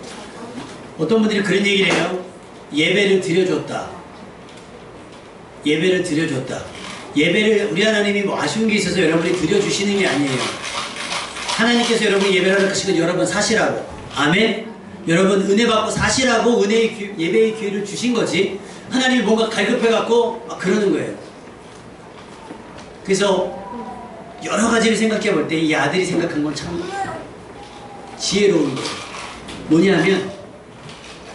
어떤 분들이 그런 얘기를 해요. 예배를 드려줬다. 예배를 드려줬다. 예배를 우리 하나님이 뭐 아쉬운 게 있어서 여러분이 드려주시는 게 아니에요. 하나님께서 여러분 예배를 하시고 여러분 사시라고. 아멘. 여러분 은혜 받고 사시라고 예배의 기회를 주신 거지. 하나님이 뭔가 갈급해갖고 막 그러는 거예요. 그래서 여러 가지를 생각해 볼 때 이 아들이 생각한 건 참 지혜로운 거예요. 뭐냐면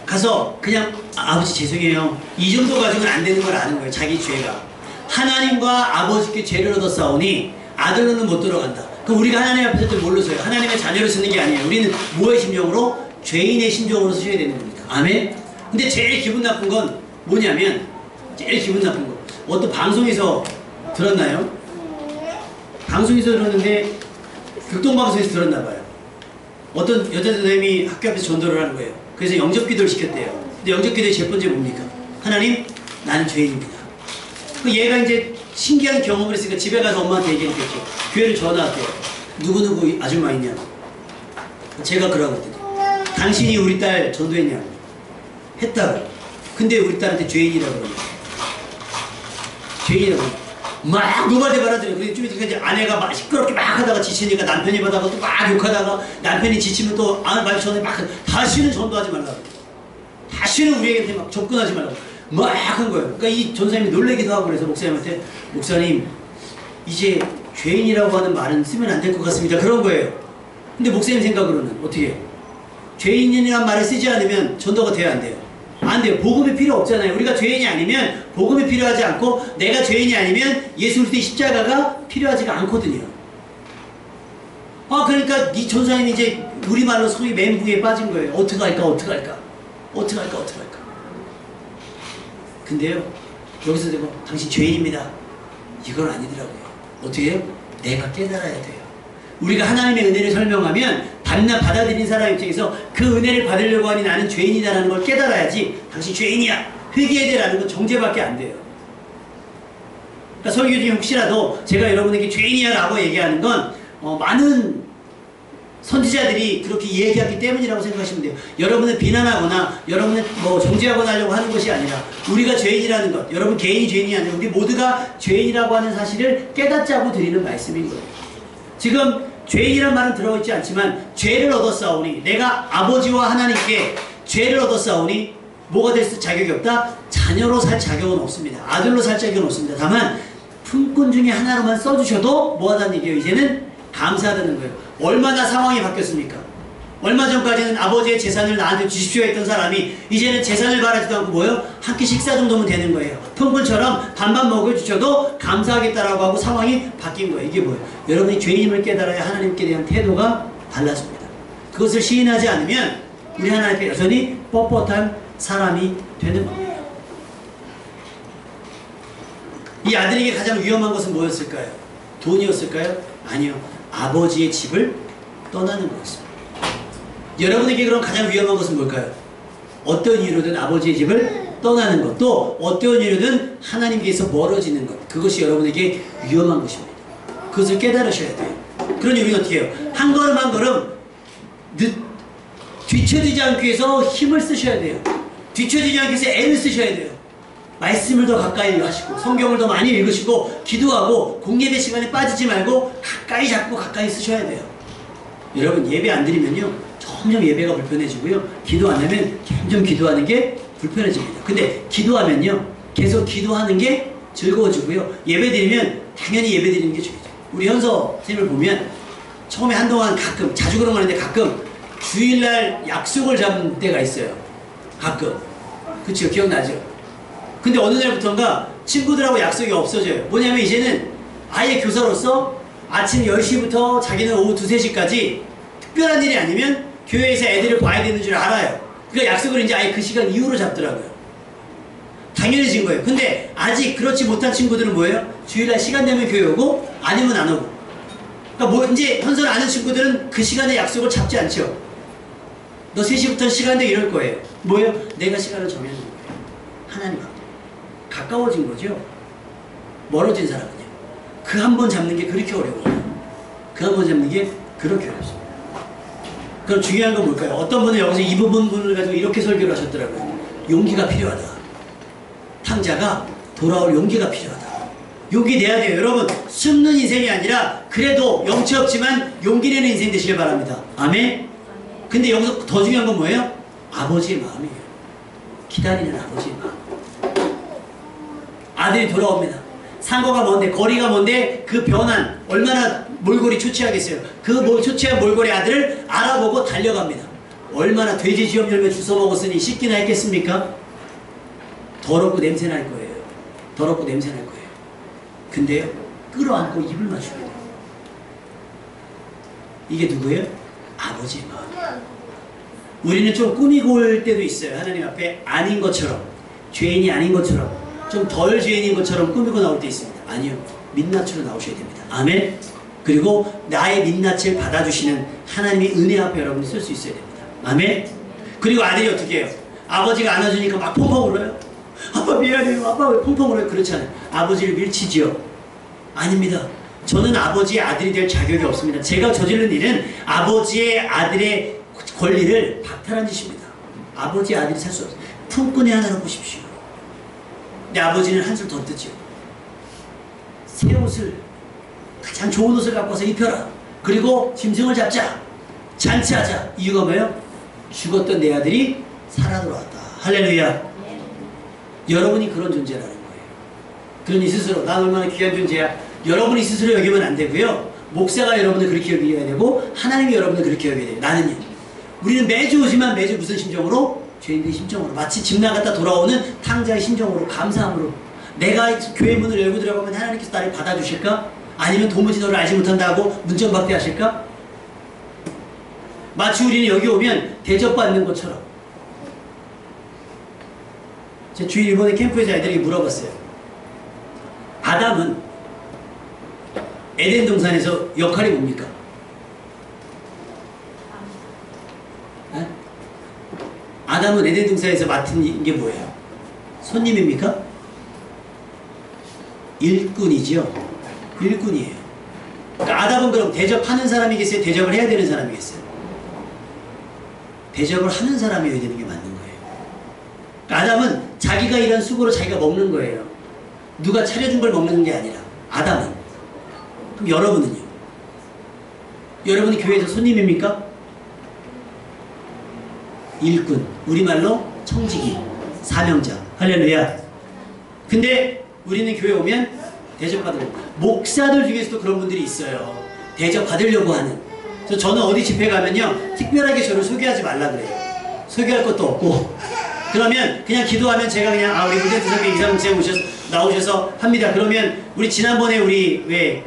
가서 그냥 아버지 죄송해요. 이 정도 가지고는 안 되는 걸 아는 거예요. 자기 죄가. 하나님과 아버지께 죄를 얻었사오니 아들로는 못 들어간다. 그럼 우리가 하나님 앞에서 또 뭘로 써요? 하나님의 자녀로 쓰는 게 아니에요. 우리는 뭐의 심정으로? 죄인의 심정으로 쓰셔야 되는 겁니다. 아멘? 근데 제일 기분 나쁜 건 뭐냐면 제일 기분 나쁜 거 어떤 방송에서 들었나요? 방송에서 들었는데 극동방송에서 들었나봐요. 어떤 여자 선생님이 학교 앞에서 전도를 하는 거예요. 그래서 영접기도를 시켰대요. 근데 영접기도의 첫 번째 뭡니까? 하나님, 나는 죄인입니다. 그 얘가 이제 신기한 경험을 했으니까 집에 가서 엄마한테 얘기했겠죠. 교회를 전화할게요. 누구누구 아줌마 있냐고. 제가 그러거든요. 당신이 우리 딸 전도했냐고. 했다고. 근데 우리 딸한테 죄인이라고 그러는 거예요. 죄인이라고. 막 노발대 말하더래요. 그래서 좀 이제 아내가 막 시끄럽게 막 하다가 지치니까 남편이 받아가 또 막 욕하다가 남편이 지치면 또 말 전에 막 다시는 전도하지 말라고. 다시는 우리에게 막 접근하지 말라고. 막 한 거예요. 그러니까 이 전사님이 놀래기도 하고 그래서 목사님한테 목사님 이제 죄인이라고 하는 말은 쓰면 안 될 것 같습니다. 그런 거예요. 근데 목사님 생각으로는 어떻게 해요? 죄인이라는 말을 쓰지 않으면 전도가 돼야 안 돼요? 안 돼요. 복음이 필요 없잖아요. 우리가 죄인이 아니면 복음이 필요하지 않고 내가 죄인이 아니면 예수 그리스도의 십자가가 필요하지가 않거든요. 그러니까 이 전사님이 이제 우리말로 소위 멘붕에 빠진 거예요. 어떡할까. 근데요 여기서 되고 당신 죄인입니다. 이건 아니더라고요. 어떻게 해요? 내가 깨달아야 돼요. 우리가 하나님의 은혜를 설명하면 받아들인 사람 입장에서 그 은혜를 받으려고 하니 나는 죄인이다라는 걸 깨달아야지 당신 죄인이야 회개해야 돼라는 건 정죄밖에 안 돼요. 그러니까 설교 중에 혹시라도 제가 여러분에게 죄인이야 라고 얘기하는 건 많은 선지자들이 그렇게 얘기했기 때문이라고 생각하시면 돼요. 여러분을 비난하거나 여러분을 정죄하거나 하려고 하는 것이 아니라 우리가 죄인이라는 것, 여러분 개인이 죄인이 아니라 우리 모두가 죄인이라고 하는 사실을 깨닫자고 드리는 말씀인 거예요. 지금 죄인이란 말은 들어있지 않지만 죄를 얻었사오니 내가 아버지와 하나님께 죄를 얻었사오니 뭐가 될 자격이 없다? 자녀로 살 자격은 없습니다. 아들로 살 자격은 없습니다. 다만 품꾼 중에 하나로만 써주셔도 뭐하다는 얘기예요? 이제는 감사하다는 거예요. 얼마나 상황이 바뀌었습니까? 얼마 전까지는 아버지의 재산을 나한테 주십시오 했던 사람이 이제는 재산을 바라지도 않고 뭐예요? 한 끼 식사 정도면 되는 거예요. 품꾼처럼 반반 먹여주셔도 감사하겠다라고 하고 상황이 바뀐 거예요. 이게 뭐예요? 여러분이 죄인임을 깨달아야 하나님께 대한 태도가 달라집니다. 그것을 시인하지 않으면 우리 하나님 앞에 여전히 뻣뻣한 사람이 되는 겁니다. 이 아들에게 가장 위험한 것은 뭐였을까요? 돈이었을까요? 아니요. 아버지의 집을 떠나는 거였습니다. 여러분에게 그럼 가장 위험한 것은 뭘까요? 어떤 이유로든 아버지의 집을 떠나는 것, 또 어떤 이유로든 하나님께서 멀어지는 것, 그것이 여러분에게 위험한 것입니다. 그것을 깨달으셔야 돼요. 그러니 우리는 어떻게 해요? 한 걸음 한 걸음 뒤처지지 않기 위해서 힘을 쓰셔야 돼요. 뒤처지지 않기 위해서 애를 쓰셔야 돼요. 말씀을 더 가까이 하시고 성경을 더 많이 읽으시고 기도하고 공예배 시간에 빠지지 말고 가까이 잡고 가까이 쓰셔야 돼요. 여러분 예배 안 드리면요 점점 예배가 불편해지고요 기도 안 하면 점점 기도하는 게 불편해집니다. 근데 기도하면요 계속 기도하는 게 즐거워지고요 예배 드리면 당연히 예배 드리는 게 중요해요. 우리 현서 선생님을 보면 처음에 한동안 가끔 자주 그런 거 하는데 가끔 주일날 약속을 잡는 때가 있어요. 가끔. 그쵸 기억나죠? 근데 어느 날부터인가 친구들하고 약속이 없어져요. 뭐냐면 이제는 아예 교사로서 아침 10시부터 자기는 오후 2, 3시까지 특별한 일이 아니면 교회에서 애들을 봐야 되는 줄 알아요. 그러니까 약속을 이제 아예 그 시간 이후로 잡더라고요. 당연해진 거예요. 근데 아직 그렇지 못한 친구들은 뭐예요? 주일날 시간 되면 교회 오고 아니면 안 오고. 그러니까 뭐 이제 현서를 아는 친구들은 그 시간에 약속을 잡지 않죠. 너 3시부터 시간대 이럴 거예요. 뭐예요? 내가 시간을 정해놓은 거예요. 하나님하고 가까워진 거죠. 멀어진 사람은요. 그 한 번 잡는 게 그렇게 어려워요. 그 한 번 잡는 게 그렇게 어렵습니다. 그럼 중요한 건 뭘까요? 어떤 분은 여기서 이 부분을 가지고 이렇게 설교를 하셨더라고요. 용기가 필요하다. 탕자가 돌아올 용기가 필요하다. 용기 내야 돼요. 여러분, 숨는 인생이 아니라 그래도 영치 없지만 용기 내는 인생 되시길 바랍니다. 아멘? 근데 여기서 더 중요한 건 뭐예요? 아버지의 마음이에요. 기다리는 아버지의 마음. 아들이 돌아옵니다. 상거가 먼데, 거리가 먼데 그 변한 얼마나 몰골이 초췌하겠어요. 그 초췌한 몰골의 아들을 알아보고 달려갑니다. 얼마나 돼지 지엄 열매 주워 먹었으니 씻기나 했겠습니까? 더럽고 냄새 날 거예요. 더럽고 냄새 날 거예요. 근데요, 끌어안고 입을 맞춰야 돼요. 이게 누구예요? 아버지의 마음. 우리는 좀 꾸미고 올 때도 있어요. 하나님 앞에 아닌 것처럼, 죄인이 아닌 것처럼, 좀 덜 죄인인 것처럼 꾸미고 나올 때 있습니다. 아니요, 민낯으로 나오셔야 됩니다. 아멘. 그리고 나의 민낯을 받아주시는 하나님의 은혜 앞에 여러분이 설 수 있어야 됩니다. 아멘. 그리고 아들이 어떻게 해요? 아버지가 안아주니까 막 펑펑 울어요. 아빠 미안해요. 아빠 왜 펑펑 울어요? 그렇잖아요. 아버지를 밀치지요? 아닙니다. 저는 아버지의 아들이 될 자격이 없습니다. 제가 저지른 일은 아버지의 아들의 권리를 박탈한 짓입니다. 아버지의 아들이 살 수 없어요. 품꾼이 하나로 보십시오. 근데 아버지는 한술 더 뜨죠. 새 옷을, 가장 좋은 옷을 갖고 와서 입혀라. 그리고 짐승을 잡자. 잔치하자. 이유가 뭐예요? 죽었던 내 아들이 살아 돌아왔다. 할렐루야. 여러분이 그런 존재라는 거예요. 그러니 스스로 난 얼마나 귀한 존재야. 여러분이 스스로 여기면 안 되고요. 목사가 여러분을 그렇게 여겨야 되고 하나님이 여러분을 그렇게 여겨야 돼요. 나는요. 우리는 매주 오지만 매주 무슨 심정으로? 죄인들의 심정으로. 마치 집 나갔다 돌아오는 탕자의 심정으로, 감사함으로. 내가 교회 문을 열고 들어가면 하나님께서 나를 받아주실까? 아니면 도무지 너를 알지 못한다고 문전박대 하실까? 마치 우리는 여기 오면 대접받는 것처럼. 제 주일 일본의 캠프에서 애들에게 물어봤어요. 아담은 에덴 동산에서 역할이 뭡니까? 네? 아담은 에덴 동산에서 맡은 게 뭐예요? 손님입니까? 일꾼이죠. 일꾼이에요. 그러니까 아담은 그럼 대접하는 사람이겠어요? 대접을 해야 되는 사람이겠어요? 대접을 하는 사람이어야 되는 게 맞는 거예요. 아담은 자기가 일한 수고로 자기가 먹는 거예요. 누가 차려준 걸 먹는 게 아니라. 아담은. 그럼 여러분은요? 여러분이 교회에서 손님입니까? 일꾼. 우리말로 청지기. 사명자. 할렐루야. 근데 우리는 교회 오면 대접받으려고. 목사들 중에서도 그런 분들이 있어요. 대접받으려고 하는. 그래서 저는 어디 집회 가면요, 특별하게 저를 소개하지 말라 그래요. 소개할 것도 없고. 그러면 그냥 기도하면 제가 그냥 우리 문재인 선생님 이상 목사님 나오셔서 합니다. 그러면 우리 지난번에 우리 왜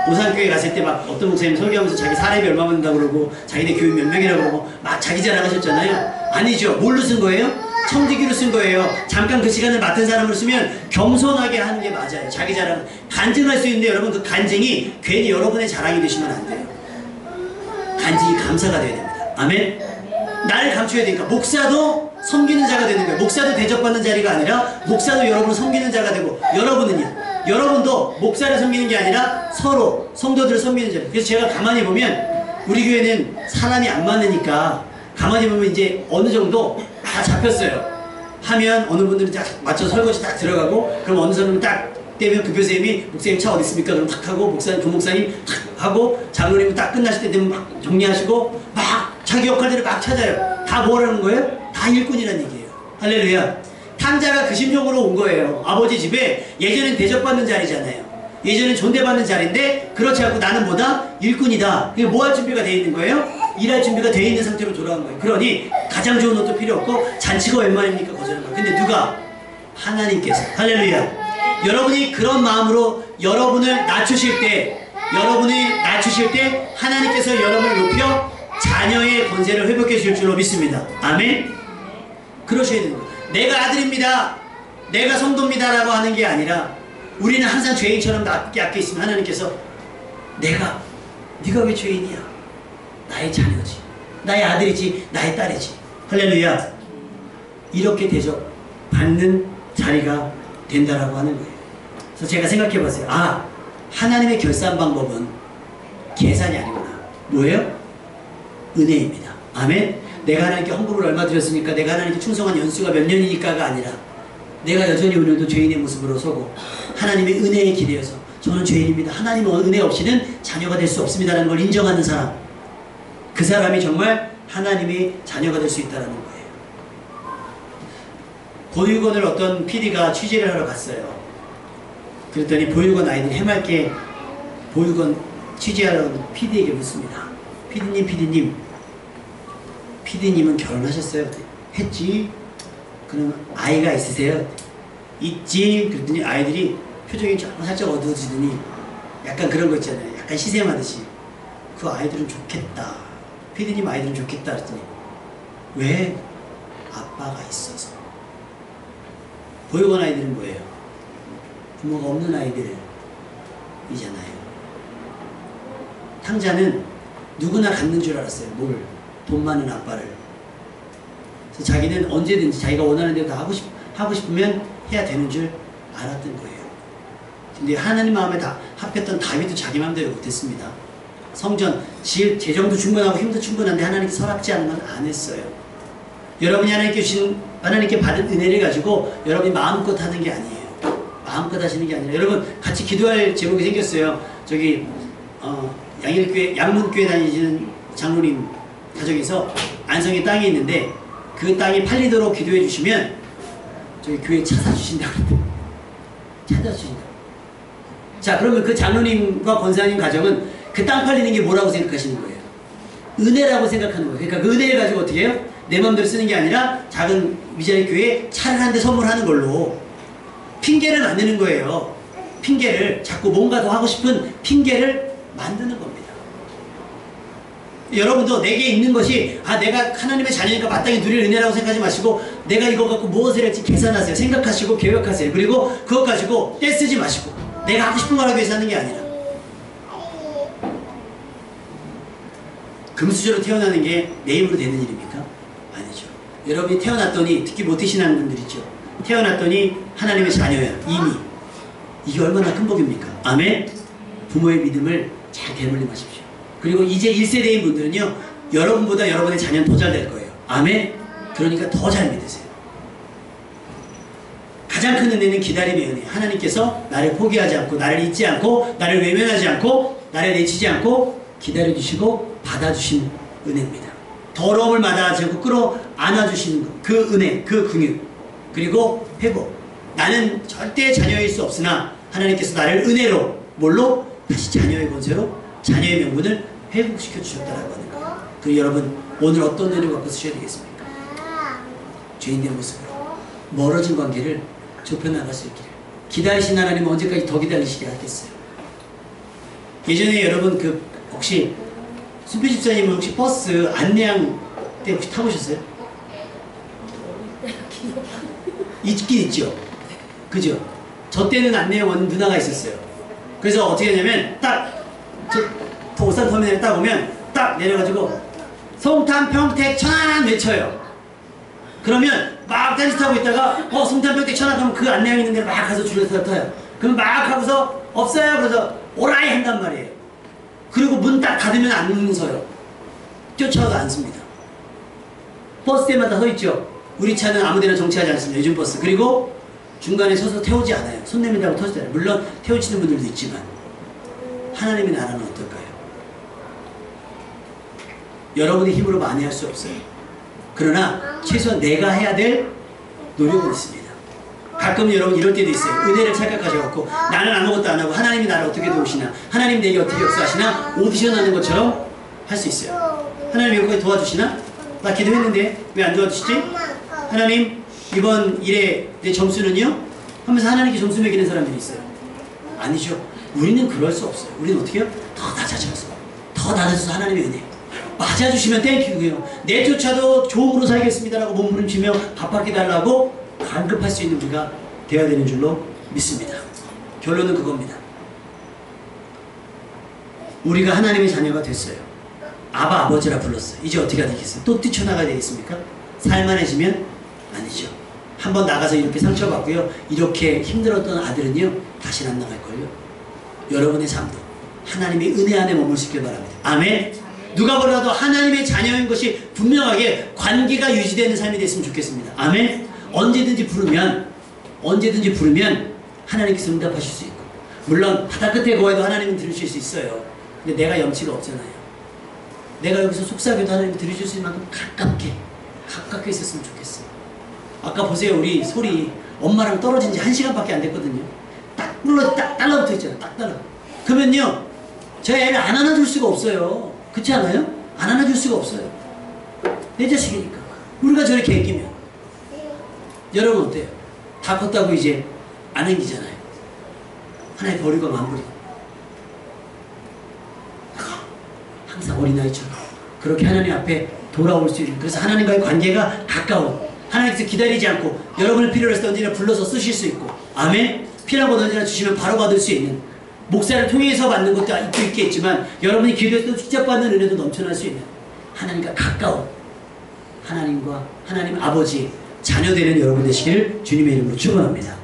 오산교회 갔을 때 막 어떤 목사님 설교하면서 자기 사례비 얼마 받는다고 그러고 자기네 교인 몇 명이라고 그러고 막 자기 자랑하셨잖아요. 아니죠. 뭘로 쓴 거예요? 청지기로 쓴 거예요. 잠깐 그 시간을 맡은 사람으로 쓰면 겸손하게 하는 게 맞아요. 자기 자랑. 간증할 수 있는데 여러분 그 간증이 괜히 여러분의 자랑이 되시면 안 돼요. 간증이 감사가 돼야 됩니다. 아멘? 나를 감춰야 되니까. 목사도 섬기는 자가 되는 거예요. 목사도 대접받는 자리가 아니라 목사도 여러분을 섬기는 자가 되고, 여러분은요. 여러분도 목사를 섬기는 게 아니라 서로 성도들을 섬기는 자리. 그래서 제가 가만히 보면 우리 교회는 사람이 안 많으니까 가만히 보면 이제 어느 정도 다 잡혔어요. 하면 어느 분들은 딱 맞춰 설거지 딱 들어가고, 그럼 어느 사람은 딱 되면 그 교수님이 목사님 차 어디 있습니까? 그럼 탁 하고, 목사님, 부목사님 탁 하고, 장로님은 딱 끝나실 때 되면 막 정리하시고 막 자기 역할들을 막 찾아요. 다 뭐라는 거예요? 다 일꾼이라는 얘기예요. 할렐루야. 탕자가 그 심정으로 온 거예요. 아버지 집에. 예전엔 대접받는 자리잖아요. 예전엔 존대받는 자리인데 그렇지 않고 나는 뭐다? 일꾼이다. 이게 뭐 할 준비가 되어 있는 거예요? 일할 준비가 되어 있는 상태로 돌아온 거예요. 그러니 가장 좋은 옷도 필요 없고 잔치가 웬만입니까? 거절한 거예요. 근데 누가? 하나님께서. 할렐루야. 여러분이 그런 마음으로 여러분을 낮추실 때, 하나님께서 여러분을 높여 자녀의 권세를 회복해 주실 줄로 믿습니다. 아멘? 그러셔야 되는 거예요. 내가 아들입니다, 내가 성도입니다 라고 하는 게 아니라, 우리는 항상 죄인처럼 낮게 있으면 하나님께서 네가 왜 죄인이야? 나의 자녀지. 나의 아들이지, 나의 딸이지. 할렐루야. 이렇게 대접받는 자리가 된다라고 하는 거예요. 그래서 제가 생각해 봤어요. 아, 하나님의 결산 방법은 계산이 아니구나. 뭐예요? 은혜입니다. 아멘. 내가 하나님께 헌금을 얼마 드렸으니까, 내가 하나님께 충성한 연수가 몇 년이니까가 아니라, 내가 여전히 오늘도 죄인의 모습으로 서고 하나님의 은혜에 기대어서 저는 죄인입니다, 하나님의 은혜 없이는 자녀가 될 수 없습니다라는 걸 인정하는 사람, 그 사람이 정말 하나님의 자녀가 될 수 있다는 거예요. 보육원을 어떤 PD가 취재를 하러 갔어요. 그랬더니 보육원 아이들이 해맑게 보육원 취재하러 PD에게 묻습니다. PD님은 결혼하셨어요? 했지. 그럼 아이가 있으세요? 있지. 그랬더니 아이들이 표정이 좀 살짝 어두워지더니 약간 그런 거 있잖아요. 약간 시샘하듯이. 그 아이들은 좋겠다. PD님 아이들은 좋겠다. 그랬더니 왜? 아빠가 있어서. 보육원 아이들은 뭐예요? 부모가 없는 아이들이잖아요. 탕자는 누구나 갖는 줄 알았어요. 뭘? 돈 많은 아빠를. 그래서 자기는 언제든지 자기가 원하는 대로 다 하고 싶으면 해야 되는 줄 알았던 거예요. 근데 하나님 마음에 다 합했던 다윗도 자기 마음대로 못했습니다. 성전, 재정도 충분하고 힘도 충분한데 하나님께 서랍지 않은 건 안 했어요. 여러분이 하나님께 받은 은혜를 가지고 여러분이 마음껏 하는 게 아니에요. 마음껏 하시는 게 아니라, 여러분 같이 기도할 제목이 생겼어요. 저기 양일교회, 양문교회 다니시는 장로님 가정에서 안성에 땅이 있는데 그 땅이 팔리도록 기도해 주시면 저희 교회 찾아주신다고. 찾아주신다고. 자, 그러면 그 장로님과 권사님 가정은 그 땅 팔리는 게 뭐라고 생각하시는 거예요? 은혜라고 생각하는 거예요. 그러니까 그 은혜를 가지고 어떻게 해요? 내 마음대로 쓰는 게 아니라 작은 미자리 교회에 차를 한 대 선물하는 걸로 핑계를 만드는 거예요. 핑계를, 자꾸 뭔가 더 하고 싶은 핑계를 만드는 겁니다. 여러분도 내게 있는 것이, 아, 내가 하나님의 자녀니까 마땅히 누릴 은혜라고 생각하지 마시고, 내가 이거 갖고 무엇을 할지 계산하세요. 생각하시고 계획하세요. 그리고 그것 가지고 떼쓰지 마시고, 내가 하고 싶은 걸 하기 위해서 하는 게 아니라. 금수저로 태어나는 게 내 힘으로 되는 일입니까? 아니죠. 여러분이 태어났더니, 특히 모태신앙 분들 있죠. 태어났더니 하나님의 자녀야, 이미. 이게 얼마나 큰 복입니까? 아멘. 부모의 믿음을 잘 되물림하십시오. 그리고 이제 1세대인 분들은요, 여러분보다 여러분의 자녀는 더 잘 될 거예요. 아멘. 그러니까 더 잘 믿으세요. 가장 큰 은혜는 기다림의 은혜. 하나님께서 나를 포기하지 않고, 나를 잊지 않고, 나를 외면하지 않고, 나를 내치지 않고 기다려주시고 받아주신 은혜입니다. 더러움을 마다하지 않고 끌어 안아주시는 그 은혜, 그 긍휼, 그리고 회복. 나는 절대 자녀일 수 없으나 하나님께서 나를 은혜로, 뭘로? 다시 자녀의 권세로 자녀의 명분을 회복시켜 주셨다라고 하는 거예요. 그리고 여러분, 오늘 어떤 은혜를 갖고 쓰셔야 되겠습니까? 죄인의 모습으로 멀어진 관계를 좁혀나갈 수 있기를. 기다리신 하나님은 언제까지 더 기다리시게 하겠어요? 예전에 여러분 혹시 순표 집사님은 혹시 버스 안내양 때 혹시 타보셨어요? 있긴 있죠. 그죠? 저 때는 안내양 원 누나가 있었어요. 그래서 어떻게 하냐면 저 오산터미널에 딱 오면 딱 내려가지고 송탄 평택 천안 외쳐요. 그러면 막 딴짓 하고 있다가 송탄 평택 천안 가면 그 안내양 있는 데로 막 가서 줄여서 타요. 그럼 막 하고서 없어요. 그래서 오라이 한단 말이에요. 그리고 문 딱 닫으면 안 서요. 쫓아와도 안 씁니다. 버스에만 서 있죠. 우리 차는 아무데나 정차하지 않습니다. 요즘 버스. 그리고 중간에 서서 태우지 않아요. 손 내민다고 터지지 않아요. 물론 태우치는 분들도 있지만 하나님의 나라는 어떨까요? 여러분의 힘으로 많이 할 수 없어요. 그러나 최소한 내가 해야 될 노력은 있습니다. 가끔 여러분 이럴 때도 있어요. 은혜를 착각하셔갖고 나는 아무것도 안 하고 하나님이 나를 어떻게 도우시나, 하나님 내게 어떻게 역사하시나 오디션 하는 것처럼 할 수 있어요. 하나님 이거까지 도와주시나? 나 기도했는데 왜 안 도와주시지? 하나님 이번 일에 내 점수는요? 하면서 하나님께 점수 매기는 사람들이 있어요. 아니죠. 우리는 그럴 수 없어요. 우리는 어떻게 해요? 더 낮아져서, 더 낮아져서 하나님의 은혜 맞아주시면 땡큐고요. 내쫓아도 좋음으로 살겠습니다라고 몸부림치며 밥 한 끼 달라고 간급할 수 있는 우리가 되어야 되는 줄로 믿습니다. 결론은 그겁니다. 우리가 하나님의 자녀가 됐어요. 아바 아버지라 불렀어요. 이제 어떻게 해야 되겠어요? 또 뛰쳐나가야 되겠습니까? 살만해지면 아니죠. 한번 나가서 이렇게 상처받고요, 이렇게 힘들었던 아들은요 다시는 안 나갈걸요. 여러분의 삶도 하나님의 은혜 안에 머물 수 있길 바랍니다. 아멘. 누가 보라도 하나님의 자녀인 것이 분명하게 관계가 유지되는 삶이 됐으면 좋겠습니다. 아멘. 언제든지 부르면 하나님께서 응답하실 수 있고, 물론 바다 끝에 거해도 하나님은 들으실 수 있어요. 근데 내가 염치가 없잖아요. 내가 여기서 속삭여도 하나님이 들으실 수 있는 만큼 가깝게 있었으면 좋겠어요. 아까 보세요, 우리 소리 엄마랑 떨어진 지 1시간밖에 안 됐거든요. 딱 달라붙어 있잖아요. 딱 달라. 그러면요 저희 애를 안 안아줄 수가 없어요. 그렇지 않아요? 안 안아줄 수가 없어요. 내 자식이니까. 우리가 저렇게 애기면 여러분 어때요? 다 컸다고 이제 안 애기잖아요. 하나의 버리고 만버리고 항상 어린아이처럼 그렇게 하나님 앞에 돌아올 수 있는, 그래서 하나님과의 관계가 가까운, 하나님께서 기다리지 않고 여러분을 필요로 해서 언제나 불러서 쓰실 수 있고, 아멘. 필요한 것 언제나 주시면 바로 받을 수 있는, 목사를 통해서 받는 것도 있겠지만 여러분이 기도해서 직접 받는 은혜도 넘쳐날 수 있는 하나님과 가까운, 하나님과 하나님 아버지 자녀 되는 여러분 되시기를 주님의 이름으로 축원합니다.